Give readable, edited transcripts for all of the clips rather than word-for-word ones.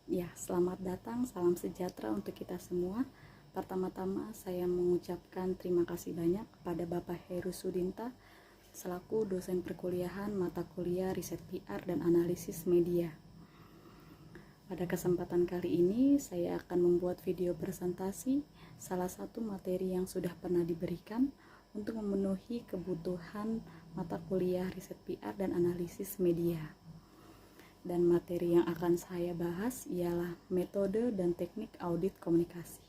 Ya, selamat datang, salam sejahtera untuk kita semua. Pertama-tama saya mengucapkan terima kasih banyak kepada Bapak Heru Sudinta selaku dosen perkuliahan mata kuliah riset PR dan analisis media. Pada kesempatan kali ini saya akan membuat video presentasi salah satu materi yang sudah pernah diberikan untuk memenuhi kebutuhan mata kuliah riset PR dan analisis media. Dan materi yang akan saya bahas ialah metode dan teknik audit komunikasi.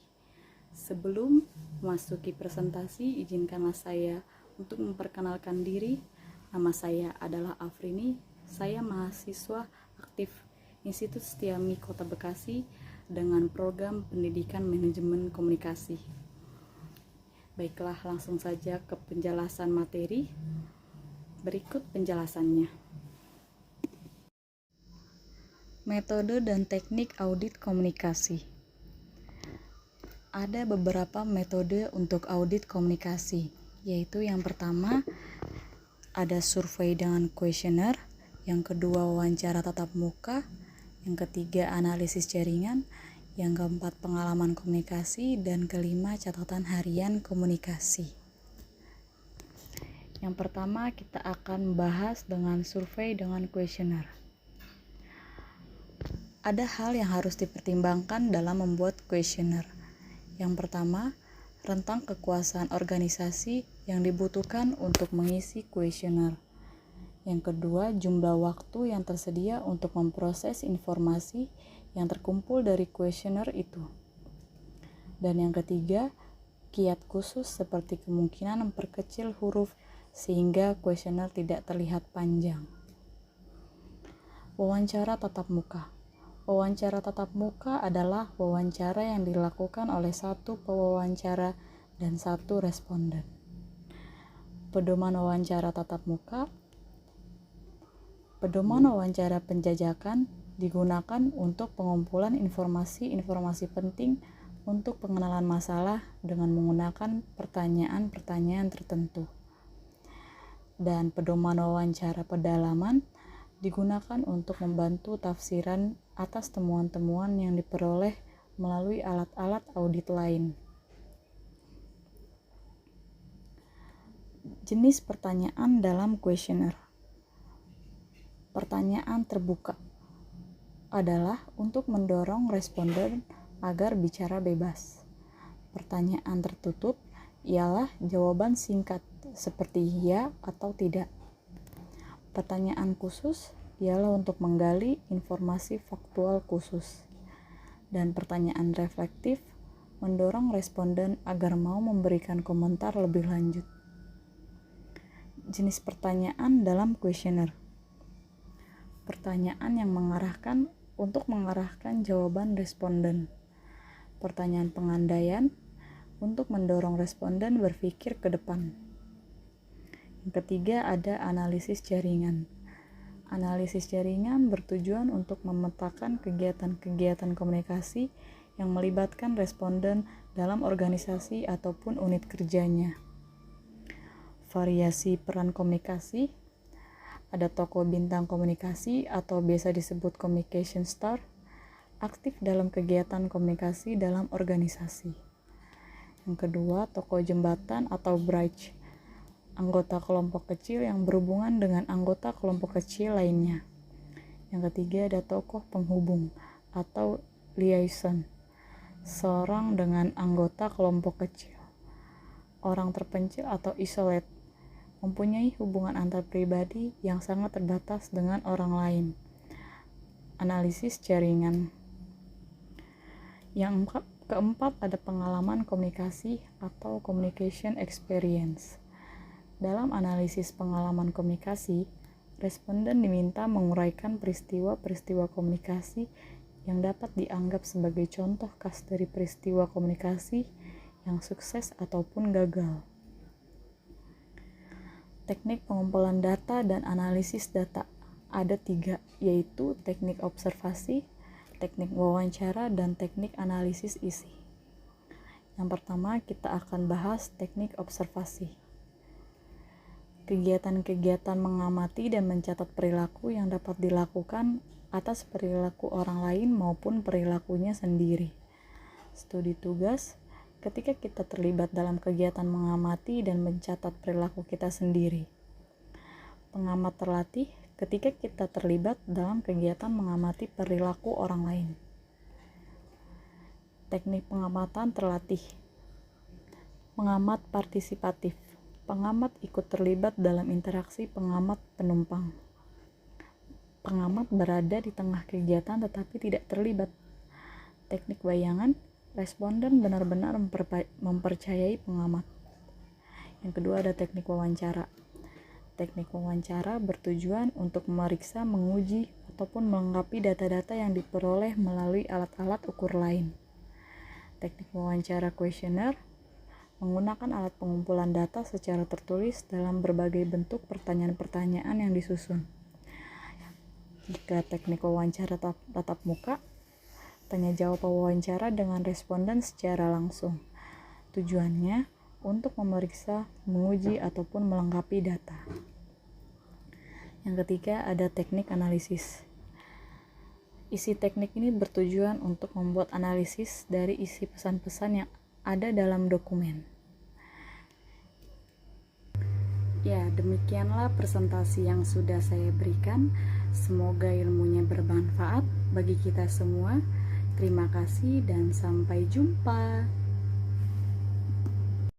Sebelum memasuki presentasi, izinkanlah saya untuk memperkenalkan diri. Nama saya adalah Afrini, saya mahasiswa aktif Institut Setiami Kota Bekasi dengan program Pendidikan Manajemen Komunikasi. Baiklah, langsung saja ke penjelasan materi. Berikut penjelasannya. Metode dan teknik audit komunikasi. Ada beberapa metode untuk audit komunikasi, yaitu yang pertama ada survei dengan kuesioner, yang kedua wawancara tatap muka, yang ketiga analisis jaringan, yang keempat pengalaman komunikasi, dan kelima catatan harian komunikasi. Yang pertama kita akan bahas dengan survei dengan kuesioner. Ada hal yang harus dipertimbangkan dalam membuat kuesioner. Yang pertama, rentang kekuasaan organisasi yang dibutuhkan untuk mengisi kuesioner. Yang kedua, jumlah waktu yang tersedia untuk memproses informasi yang terkumpul dari kuesioner itu. Dan yang ketiga, kiat khusus seperti kemungkinan memperkecil huruf sehingga kuesioner tidak terlihat panjang. Wawancara tatap muka. Wawancara tatap muka adalah wawancara yang dilakukan oleh satu pewawancara dan satu responden. Pedoman wawancara tatap muka. Pedoman wawancara penjajakan digunakan untuk pengumpulan informasi-informasi penting untuk pengenalan masalah dengan menggunakan pertanyaan-pertanyaan tertentu. Dan pedoman wawancara pedalaman digunakan untuk membantu tafsiran atas temuan-temuan yang diperoleh melalui alat-alat audit lain. Jenis pertanyaan dalam kuesioner. Pertanyaan terbuka adalah untuk mendorong responden agar bicara bebas. Pertanyaan tertutup ialah jawaban singkat seperti ya atau tidak. Pertanyaan khusus ialah untuk menggali informasi faktual khusus. Dan pertanyaan reflektif mendorong responden agar mau memberikan komentar lebih lanjut. Jenis pertanyaan dalam kuesioner. Pertanyaan yang mengarahkan untuk mengarahkan jawaban responden. Pertanyaan pengandaian untuk mendorong responden berpikir ke depan. Yang ketiga ada analisis jaringan. Analisis jaringan bertujuan untuk memetakan kegiatan-kegiatan komunikasi yang melibatkan responden dalam organisasi ataupun unit kerjanya. Variasi peran komunikasi. Ada tokoh bintang komunikasi atau biasa disebut communication star, aktif dalam kegiatan komunikasi dalam organisasi. Yang kedua, tokoh jembatan atau bridge. Anggota kelompok kecil yang berhubungan dengan anggota kelompok kecil lainnya. Yang ketiga ada tokoh penghubung atau liaison, seorang dengan anggota kelompok kecil. Orang terpencil atau isolate, mempunyai hubungan antar pribadi yang sangat terbatas dengan orang lain. Analisis jaringan. Yang keempat ada pengalaman komunikasi atau communication experience. Dalam analisis pengalaman komunikasi, responden diminta menguraikan peristiwa-peristiwa komunikasi yang dapat dianggap sebagai contoh khas dari peristiwa komunikasi yang sukses ataupun gagal. Teknik pengumpulan data dan analisis data ada 3, yaitu teknik observasi, teknik wawancara, dan teknik analisis isi. Yang pertama kita akan bahas teknik observasi. kegiatan-kegiatan mengamati dan mencatat perilaku yang dapat dilakukan atas perilaku orang lain maupun perilakunya sendiri. Studi tugas, ketika kita terlibat dalam kegiatan mengamati dan mencatat perilaku kita sendiri. Pengamat terlatih, ketika kita terlibat dalam kegiatan mengamati perilaku orang lain. Teknik pengamatan terlatih. Pengamat partisipatif. Pengamat ikut terlibat dalam interaksi pengamat penumpang. Pengamat berada di tengah kegiatan tetapi tidak terlibat. Teknik bayangan, responden benar-benar mempercayai pengamat. Yang kedua ada teknik wawancara. Teknik wawancara bertujuan untuk memeriksa, menguji, ataupun melengkapi data-data yang diperoleh melalui alat-alat ukur lain. Teknik wawancara kuesioner menggunakan alat pengumpulan data secara tertulis dalam berbagai bentuk pertanyaan-pertanyaan yang disusun. Jika teknik wawancara tatap muka, tanya jawab wawancara dengan responden secara langsung. Tujuannya untuk memeriksa, menguji, ataupun melengkapi data. Yang ketiga ada teknik analisis. Isi teknik ini bertujuan untuk membuat analisis dari isi pesan-pesan yang ada dalam dokumen. Ya, demikianlah presentasi yang sudah saya berikan. Semoga ilmunya bermanfaat bagi kita semua. Terima kasih dan sampai jumpa.